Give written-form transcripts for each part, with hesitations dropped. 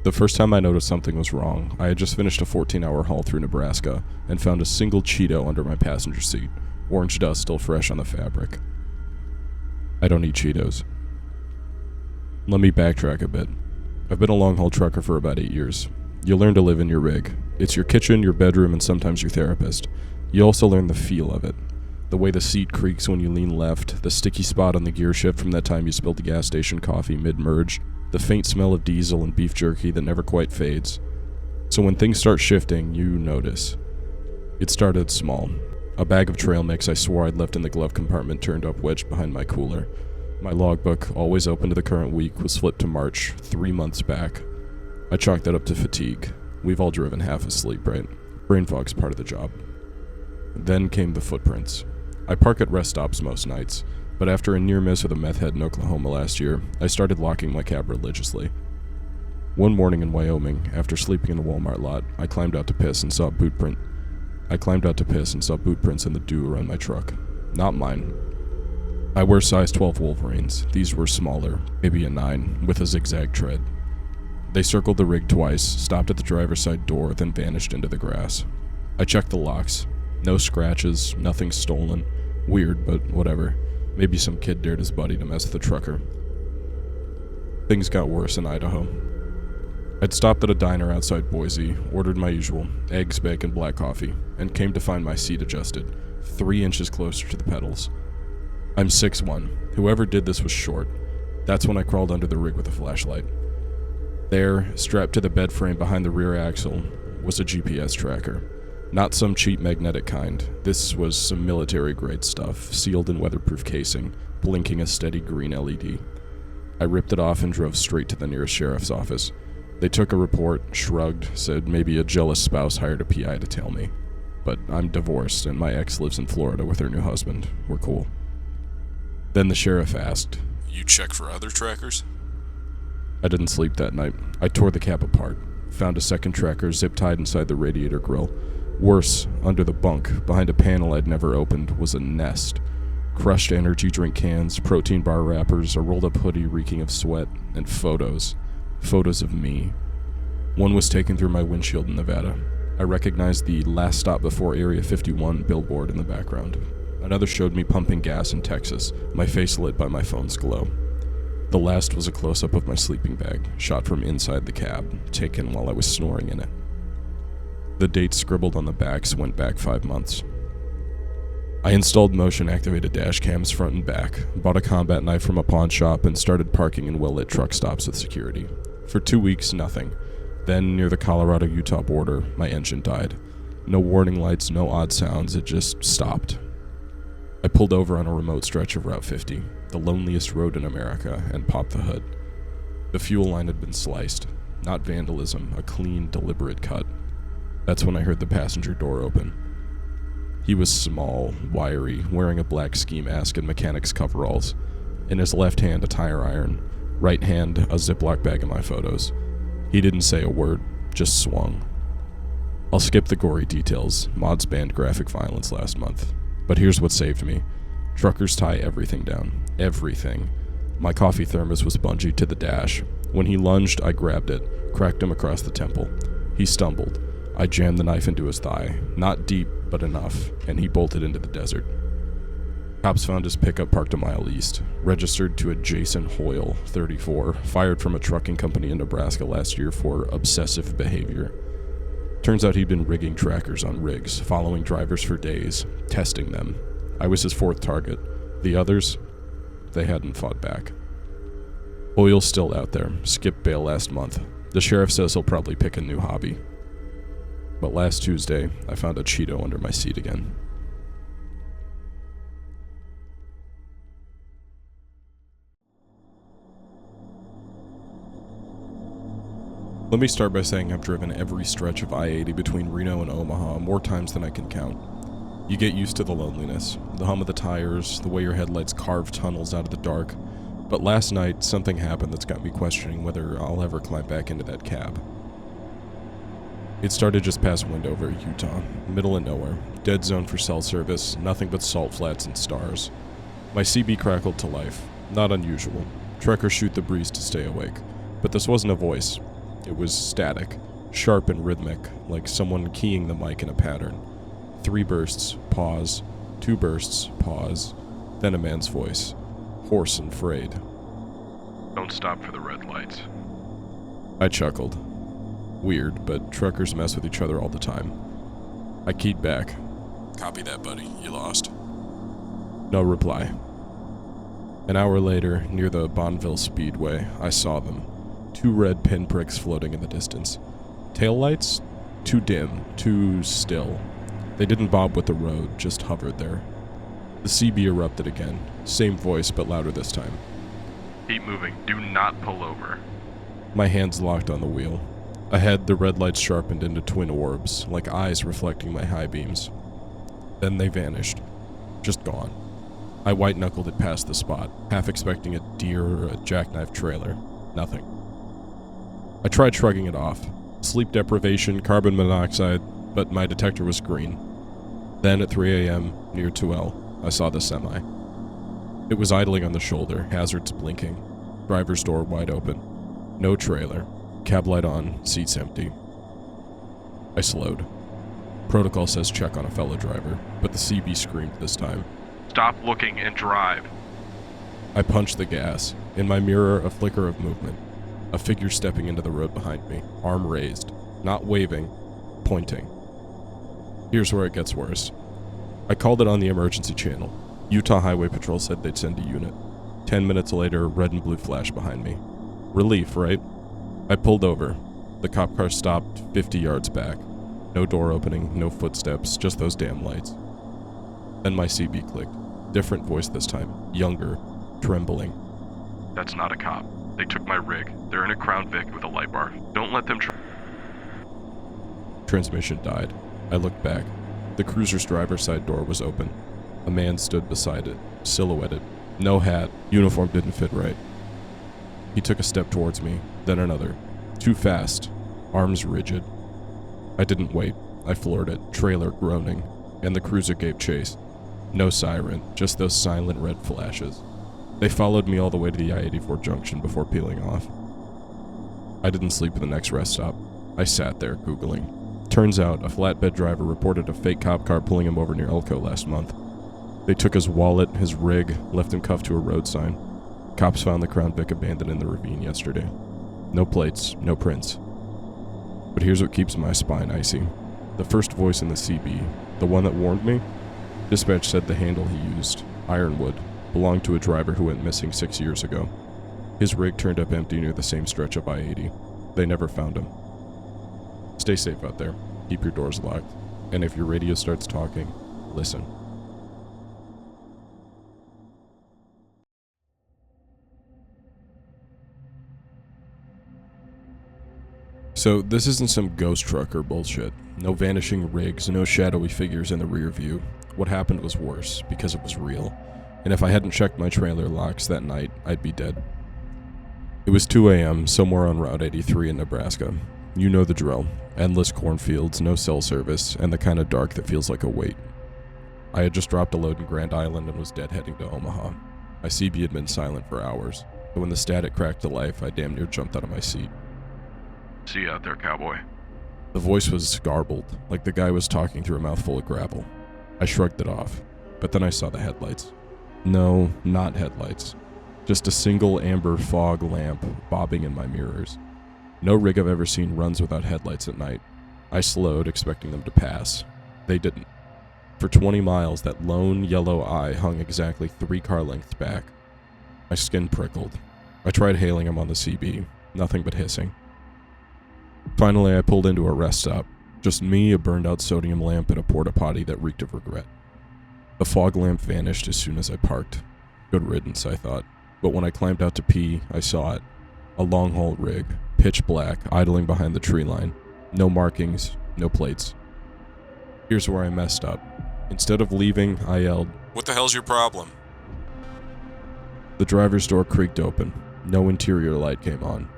The first time I noticed something was wrong, I had just finished a 14-hour haul through Nebraska and found a single Cheeto under my passenger seat, orange dust still fresh on the fabric. I don't eat Cheetos. Let me backtrack a bit. I've been a long-haul trucker for about 8 years. You learn to live in your rig. It's your kitchen, your bedroom, and sometimes your therapist. You also learn the feel of it. The way the seat creaks when you lean left, the sticky spot on the gear shift from that time you spilled the gas station coffee mid-merge, the faint smell of diesel and beef jerky that never quite fades. So when things start shifting, you notice. It started small. A bag of trail mix I swore I'd left in the glove compartment turned up wedged behind my cooler. My logbook, always open to the current week, was flipped to March, 3 months back. I chalked that up to fatigue. We've all driven half asleep, right? Brain fog's part of the job. Then came the footprints. I park at rest stops most nights, but after a near miss with a meth head in Oklahoma last year, I started locking my cab religiously. One morning in Wyoming, after sleeping in the Walmart lot, I climbed out to piss and saw boot prints in the dew around my truck. Not mine. I wear size 12 Wolverines. These were smaller, maybe a 9, with a zigzag tread. They circled the rig twice, stopped at the driver's side door, then vanished into the grass. I checked the locks. No scratches, nothing stolen. Weird, but whatever. Maybe some kid dared his buddy to mess with the trucker. Things got worse in Idaho. I'd stopped at a diner outside Boise, ordered my usual, eggs, bacon, black coffee, and came to find my seat adjusted, 3 inches closer to the pedals. I'm 6'1". Whoever did this was short. That's when I crawled under the rig with a flashlight. There, strapped to the bed frame behind the rear axle, was a GPS tracker. Not some cheap magnetic kind. This was some military-grade stuff, sealed in weatherproof casing, blinking a steady green LED. I ripped it off and drove straight to the nearest sheriff's office. They took a report, shrugged, said maybe a jealous spouse hired a PI to tail me. But I'm divorced, and my ex lives in Florida with her new husband. We're cool. Then the sheriff asked, "You check for other trackers?" I didn't sleep that night. I tore the cab apart, found a second tracker zip-tied inside the radiator grill. Worse, under the bunk, behind a panel I'd never opened, was a nest. Crushed energy drink cans, protein bar wrappers, a rolled-up hoodie reeking of sweat, and photos. Photos of me. One was taken through my windshield in Nevada. I recognized the "Last Stop Before Area 51" billboard in the background. Another showed me pumping gas in Texas, my face lit by my phone's glow. The last was a close-up of my sleeping bag, shot from inside the cab, taken while I was snoring in it. The dates scribbled on the backs went back 5 months. I installed motion-activated dash cams front and back, bought a combat knife from a pawn shop, and started parking in well-lit truck stops with security. For 2 weeks, nothing. Then, near the Colorado-Utah border, my engine died. No warning lights, no odd sounds, it just stopped. I pulled over on a remote stretch of Route 50, the loneliest road in America, and popped the hood. The fuel line had been sliced. Not vandalism, a clean, deliberate cut. That's when I heard the passenger door open. He was small, wiry, wearing a black ski mask and mechanic's coveralls. In his left hand, a tire iron. Right hand, a Ziploc bag of my photos. He didn't say a word, just swung. I'll skip the gory details. Mods banned graphic violence last month. But here's what saved me. Truckers tie everything down. Everything. My coffee thermos was bungeed to the dash. When he lunged, I grabbed it, cracked him across the temple. He stumbled. I jammed the knife into his thigh. Not deep, but enough, and he bolted into the desert. Cops found his pickup parked a mile east, registered to a Jason Hoyle, 34, fired from a trucking company in Nebraska last year for obsessive behavior. Turns out he'd been rigging trackers on rigs, following drivers for days, testing them. I was his 4th target. The others, they hadn't fought back. Hoyle's still out there, skipped bail last month. The sheriff says he'll probably pick a new hobby. But last Tuesday, I found a Cheeto under my seat again. Let me start by saying I've driven every stretch of I-80 between Reno and Omaha more times than I can count. You get used to the loneliness, the hum of the tires, the way your headlights carve tunnels out of the dark. But last night, something happened that's got me questioning whether I'll ever climb back into that cab. It started just past Wendover, Utah, middle of nowhere, dead zone for cell service, nothing but salt flats and stars. My CB crackled to life, not unusual. Trekkers shoot the breeze to stay awake. But this wasn't a voice. It was static, sharp and rhythmic, like someone keying the mic in a pattern. 3 bursts, pause, 2 bursts, pause, then a man's voice, hoarse and frayed. Don't stop for the red lights. I chuckled. Weird, but truckers mess with each other all the time. I keyed back. Copy that, buddy. You lost. No reply. An hour later, near the Bonneville Speedway, I saw them. 2 red pinpricks floating in the distance. Taillights? Too dim, too still. They didn't bob with the road, just hovered there. The CB erupted again. Same voice, but louder this time. Keep moving. Do not pull over. My hands locked on the wheel. Ahead, the red lights sharpened into twin orbs, like eyes reflecting my high beams. Then they vanished. Just gone. I white-knuckled it past the spot, half expecting a deer or a jackknife trailer. Nothing. I tried shrugging it off. Sleep deprivation, carbon monoxide, but my detector was green. Then at 3 a.m., near 2L, I saw the semi. It was idling on the shoulder, hazards blinking. Driver's door wide open. No trailer. Cab light on, seats empty. I slowed. Protocol says check on a fellow driver, but the CB screamed this time. Stop looking and drive. I punched the gas. In my mirror, a flicker of movement. A figure stepping into the road behind me, arm raised. Not waving, pointing. Here's where it gets worse. I called it on the emergency channel. Utah Highway Patrol said they'd send a unit. 10 minutes later, red and blue flash behind me. Relief, right? I pulled over. The cop car stopped 50 yards back. No door opening, no footsteps, just those damn lights. Then my CB clicked. Different voice this time. Younger. Trembling. That's not a cop. They took my rig. They're in a Crown Vic with a light bar. Don't let them Transmission died. I looked back. The cruiser's driver's side door was open. A man stood beside it, silhouetted. No hat. Uniform didn't fit right. He took a step towards me, then another. Too fast. Arms rigid. I didn't wait. I floored it, trailer groaning, and the cruiser gave chase. No siren, just those silent red flashes. They followed me all the way to the I-84 junction before peeling off. I didn't sleep at the next rest stop. I sat there, Googling. Turns out, a flatbed driver reported a fake cop car pulling him over near Elko last month. They took his wallet, his rig, left him cuffed to a road sign. Cops found the Crown Vic abandoned in the ravine yesterday. No plates, no prints. But here's what keeps my spine icy. The first voice in the CB, the one that warned me, dispatch said the handle he used, Ironwood, belonged to a driver who went missing 6 years ago. His rig turned up empty near the same stretch of I-80. They never found him. Stay safe out there. Keep your doors locked. And if your radio starts talking, listen. So this isn't some ghost trucker bullshit. No vanishing rigs, no shadowy figures in the rear view. What happened was worse, because it was real. And if I hadn't checked my trailer locks that night, I'd be dead. It was 2 a.m., somewhere on Route 83 in Nebraska. You know the drill. Endless cornfields, no cell service, and the kind of dark that feels like a wait. I had just dropped a load in Grand Island and was dead heading to Omaha. My CB had been silent for hours, but when the static cracked to life, I damn near jumped out of my seat. See you out there, cowboy. The voice was garbled, like the guy was talking through a mouthful of gravel. I shrugged it off, but then I saw the headlights. No, not headlights. Just a single amber fog lamp bobbing in my mirrors. No rig I've ever seen runs without headlights at night. I slowed, expecting them to pass. They didn't. For 20 miles, that lone yellow eye hung exactly 3 car lengths back. My skin prickled. I tried hailing him on the CB. Nothing but hissing. Finally, I pulled into a rest stop. Just me, a burned-out sodium lamp, and a porta-potty that reeked of regret. The fog lamp vanished as soon as I parked. Good riddance, I thought. But when I climbed out to pee, I saw it. A long-haul rig, pitch black, idling behind the tree line. No markings, no plates. Here's where I messed up. Instead of leaving, I yelled, "What the hell's your problem?" The driver's door creaked open. No interior light came on.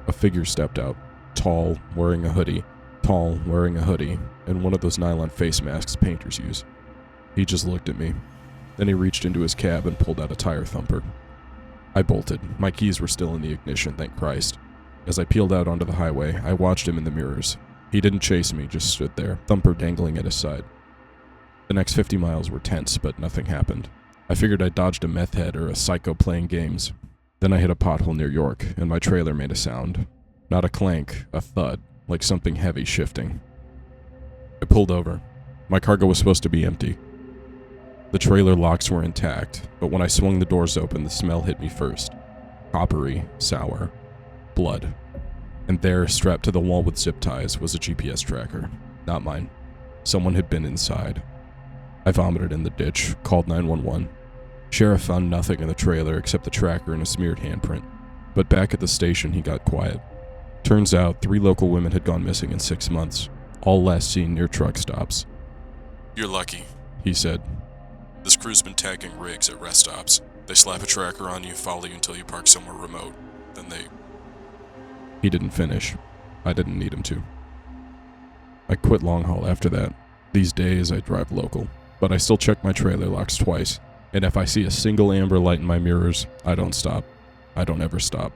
A figure stepped out. Tall, wearing a hoodie, and one of those nylon face masks painters use. He just looked at me. Then he reached into his cab and pulled out a tire thumper. I bolted. My keys were still in the ignition, thank Christ. As I peeled out onto the highway, I watched him in the mirrors. He didn't chase me, just stood there, thumper dangling at his side. The next 50 miles were tense, but nothing happened. I figured I dodged a meth head or a psycho playing games. Then I hit a pothole near York, and my trailer made a sound. Not a clank, a thud, like something heavy shifting. I pulled over. My cargo was supposed to be empty. The trailer locks were intact, but when I swung the doors open, the smell hit me first. Coppery, sour, blood. And there, strapped to the wall with zip ties, was a GPS tracker. Not mine. Someone had been inside. I vomited in the ditch, called 911. Sheriff found nothing in the trailer except the tracker and a smeared handprint. But back at the station, he got quiet. Turns out, 3 local women had gone missing in 6 months, all last seen near truck stops. You're lucky, He said. This crew's been tagging rigs at rest stops. They slap a tracker on you, follow you until you park somewhere remote. Then they... He didn't finish. I didn't need him to. I quit long haul after that. These days, I drive local. But I still check my trailer locks twice. And if I see a single amber light in my mirrors, I don't stop. I don't ever stop.